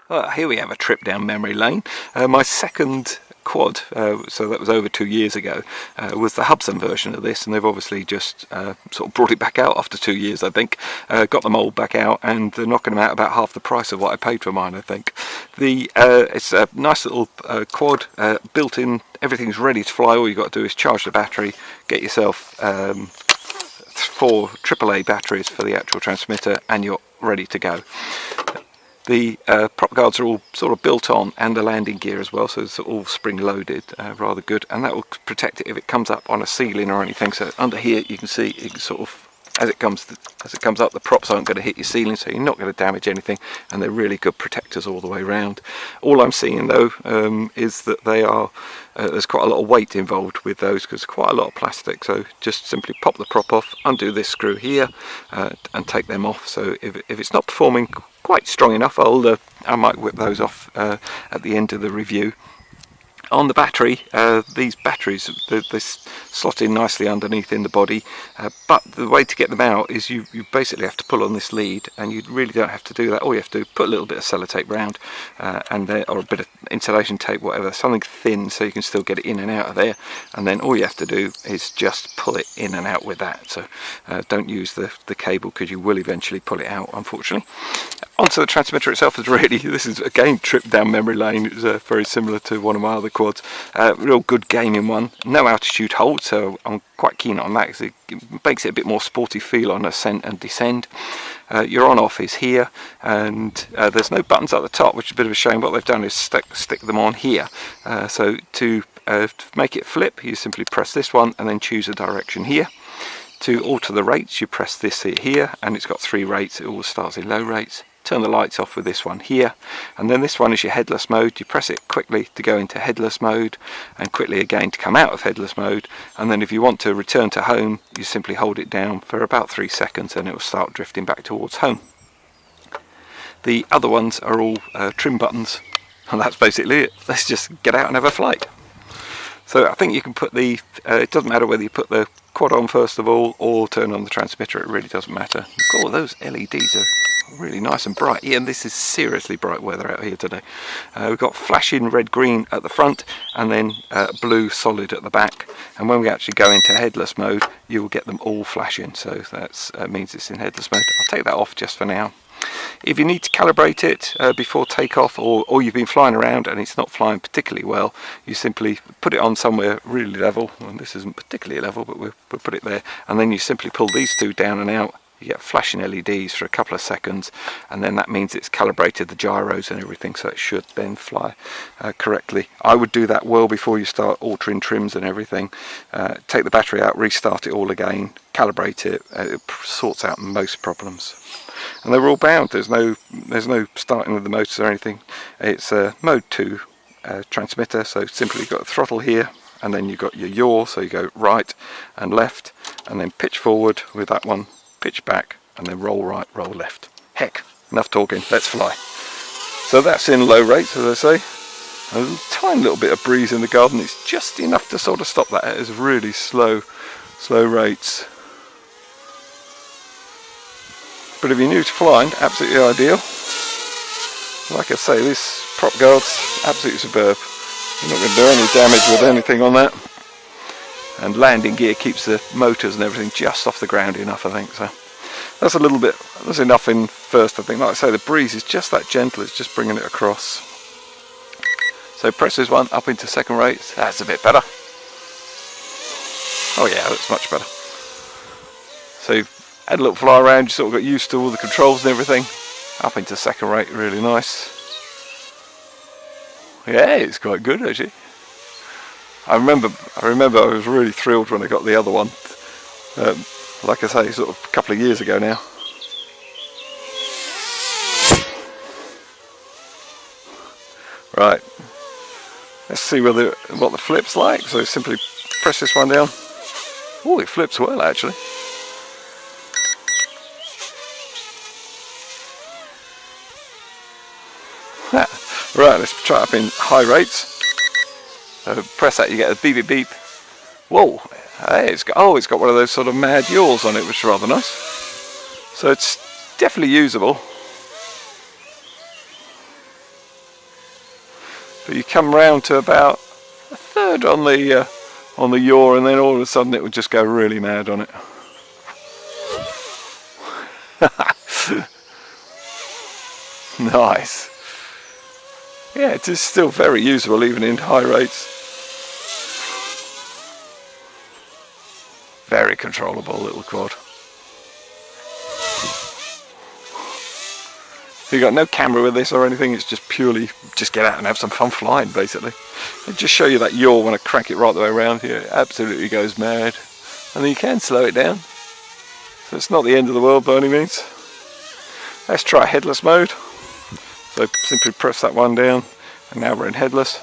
Here we have a trip down memory lane. My second quad, so that was over 2 years ago, was the Hubsan version of this, and they've obviously just sort of brought it back out after 2 years, I think. Got the mould back out, and they're knocking them out about half the price of what I paid for mine, I think. It's a nice little quad, built in, everything's ready to fly. All you've got to do is charge the battery, get yourself 4 AAA batteries for the actual transmitter, and you're ready to go. The prop guards are all sort of built on, and the landing gear as well, so it's all spring loaded, rather good, and that will protect it if it comes up on a ceiling or anything. So under here you can see it sort of, as it comes up, the props aren't going to hit your ceiling, so you're not going to damage anything, and they're really good protectors all the way around. All I'm seeing though is that they are there's quite a lot of weight involved with those, because quite a lot of plastic. So just simply pop the prop off, undo this screw here, and take them off. So if it's not performing quite strong enough, I might whip those off at the end of the review. On the battery, these batteries, they slot in nicely underneath in the body, but the way to get them out is you basically have to pull on this lead, and you really don't have to do that. All you have to do is put a little bit of sellotape round, or a bit of insulation tape, whatever, something thin, so you can still get it in and out of there, and then all you have to do is just pull it in and out with that. So don't use the cable, because you will eventually pull it out, unfortunately. Onto the transmitter itself, this is again trip down memory lane. It was very similar to one of my other quads. Real good gaming one. No altitude hold, so I'm quite keen on that, because it makes it a bit more sporty feel on ascent and descend. Your on off is here, and there's no buttons at the top, which is a bit of a shame. What they've done is stick them on here. So to make it flip, you simply press this one and then choose a direction here. To alter the rates, you press this here, and it's got 3 rates. It all starts in low rates. Turn the lights off with this one here, and then this one is your headless mode. You press it quickly to go into headless mode, and quickly again to come out of headless mode, and then if you want to return to home, you simply hold it down for about 3 seconds and it will start drifting back towards home. The other ones are all trim buttons, and that's basically it. Let's just get out and have a flight. So I think you can put it doesn't matter whether you put the quad on first of all or turn on the transmitter, it really doesn't matter. Oh, those LEDs are really nice and bright. Yeah, and this is seriously bright weather out here today. We've got flashing red green at the front, and then blue solid at the back, and when we actually go into headless mode you will get them all flashing, so that means it's in headless mode. I'll take that off just for now. If you need to calibrate it before takeoff, or you've been flying around and it's not flying particularly well, you simply put it on somewhere really level, and this isn't particularly level, but we'll put it there, and then you simply pull these 2 down and out. You get flashing LEDs for a couple of seconds, and then that means it's calibrated the gyros and everything, so it should then fly correctly. I would do that well before you start altering trims and everything. Take the battery out, restart it all again, calibrate it. It sorts out most problems. And they're all bound. There's no starting of the motors or anything. It's a mode 2 transmitter, so simply you've got a throttle here, and then you've got your yaw, so you go right and left, and then pitch forward with that one, pitch back, and then roll right, roll left. Heck, enough talking, let's fly. So that's in low rates, as I say. A tiny little bit of breeze in the garden. It's just enough to sort of stop that. It is really slow rates. But if you're new to flying, absolutely ideal. Like I say, this prop guard's absolutely superb. You're not going to do any damage with anything on that. And landing gear keeps the motors and everything just off the ground enough, I think. So that's a little bit, that's enough in first, I think. Like I say, the breeze is just that gentle, it's just bringing it across. So press this one up into second rates. That's a bit better. Oh yeah, that's much better. So had a little fly around, you sort of got used to all the controls and everything. Up into second rate, really nice. Yeah, it's quite good actually. I remember I was really thrilled when I got the other one. Like I say, sort of a couple of years ago now. Right, let's see what the flip's like. So simply press this one down. Oh, it flips well actually. Right, let's try it up in high rates. Press that, you get a beep beep beep. Whoa, hey, it's got one of those sort of mad yaws on it, which is rather nice. So it's definitely usable. but you come round to about a third on the yaw, and then all of a sudden it would just go really mad on it. Nice. Yeah, it is still very usable even in high rates. Very controllable little quad. So you've got no camera with this or anything, it's just purely just get out and have some fun flying basically. And just show you that yaw when I crank it right the way around here, it absolutely goes mad. And then you can slow it down. So it's not the end of the world by any means. Let's try headless mode. So simply press that one down, and now we're in headless.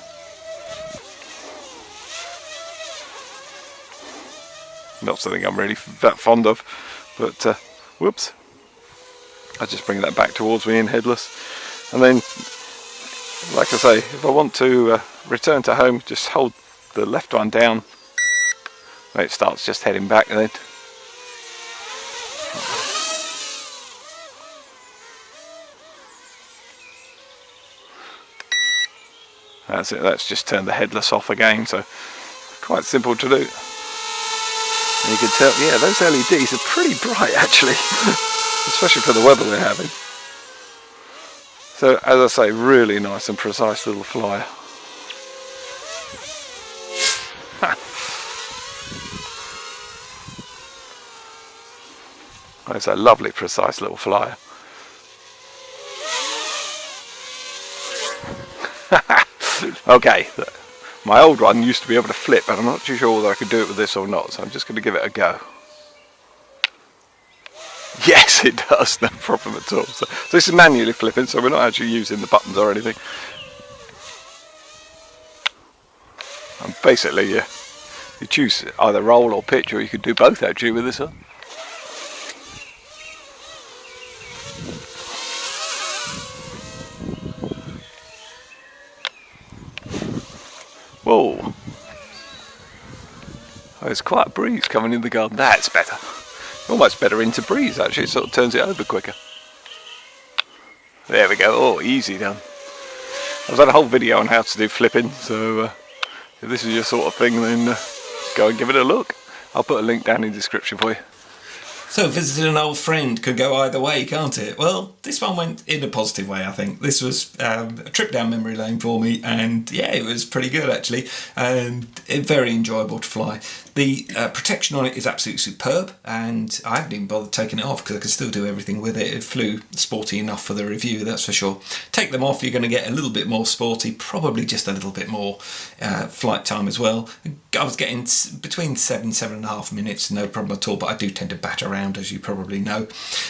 Not something I'm really that fond of, but whoops. I just bring that back towards me in headless. And then, like I say, if I want to return to home, just hold the left one down, and it starts just heading back then. That's it, that's just turned the headless off again, so quite simple to do. And you can tell, yeah, those LEDs are pretty bright actually, especially for the weather we're having. So as I say, really nice and precise little flyer. It's a lovely precise little flyer. Okay, my old one used to be able to flip, and I'm not too sure whether I could do it with this or not, so I'm just going to give it a go. Yes, it does, no problem at all. So this is manually flipping, so we're not actually using the buttons or anything. And basically, you choose either roll or pitch, or you could do both actually with this one. Whoa! Oh, there's quite a breeze coming in the garden. That's better. Almost better into breeze actually, it sort of turns it over quicker. There we go, oh, easy done. I've done a whole video on how to do flipping, so if this is your sort of thing, then go and give it a look. I'll put a link down in the description for you. So visiting an old friend could go either way, can't it? Well, this one went in a positive way, I think. This was a trip down memory lane for me, and yeah, it was pretty good actually, and very enjoyable to fly. The protection on it is absolutely superb, and I haven't even bothered taking it off because I can still do everything with it. It flew sporty enough for the review, that's for sure. Take them off, you're going to get a little bit more sporty, probably just a little bit more flight time as well. I was getting between 7.5 minutes, no problem at all, but I do tend to bat around, as you probably know.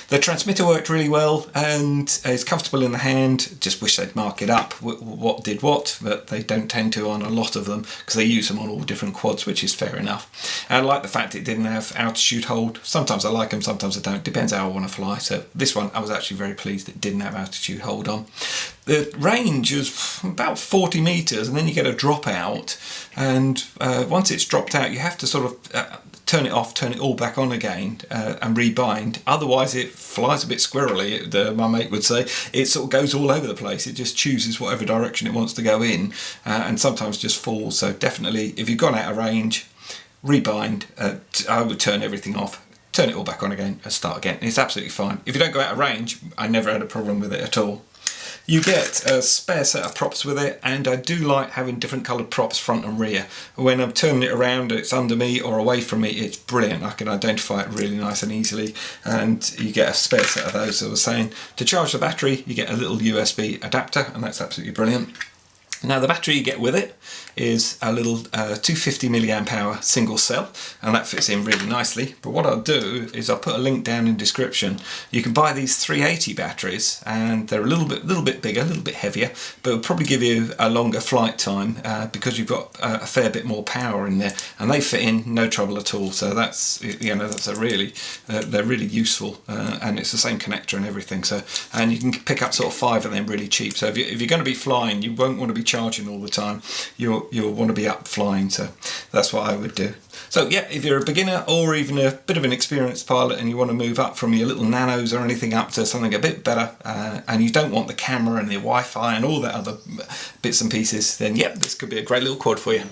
The transmitter worked really well and is comfortable in the hand. Just wish they'd mark it up what did what, but they don't tend to on a lot of them because they use them on all different quads, which is fair enough. And I like the fact it didn't have altitude hold. Sometimes I like them, sometimes I don't, depends how I want to fly. So this one I was actually very pleased it didn't have altitude hold on. The range was about 40 metres, and then you get a drop out, and once it's dropped out you have to sort of turn it off, turn it all back on again and rebind, otherwise it flies a bit squirrely, my mate would say. It sort of goes all over the place, it just chooses whatever direction it wants to go in, and sometimes just falls. So definitely if you've gone out of range, rebind, I would turn everything off, turn it all back on again and start again. It's absolutely fine. If you don't go out of range, I never had a problem with it at all. You get a spare set of props with it, and I do like having different coloured props front and rear. When I'm turning it around, it's under me or away from me, it's brilliant. I can identify it really nice and easily, and you get a spare set of those, as I was saying. To charge the battery, you get a little USB adapter, and that's absolutely brilliant. Now the battery you get with it is a little 250 milliamp hour single cell, and that fits in really nicely. But what I'll do is I'll put a link down in description. You can buy these 380 batteries, and they're a little bit bigger, a little bit heavier, but it'll probably give you a longer flight time because you've got a fair bit more power in there, and they fit in no trouble at all. So that's, you know, that's a really they're really useful, and it's the same connector and everything. So, and you can pick up sort of 5 of them really cheap. So if you're going to be flying, you won't want to be charging all the time. You'll want to be up flying, so that's what I would do. So yeah, if you're a beginner or even a bit of an experienced pilot and you want to move up from your little nanos or anything up to something a bit better, and you don't want the camera and the Wi-Fi and all that other bits and pieces, then yeah, this could be a great little quad for you.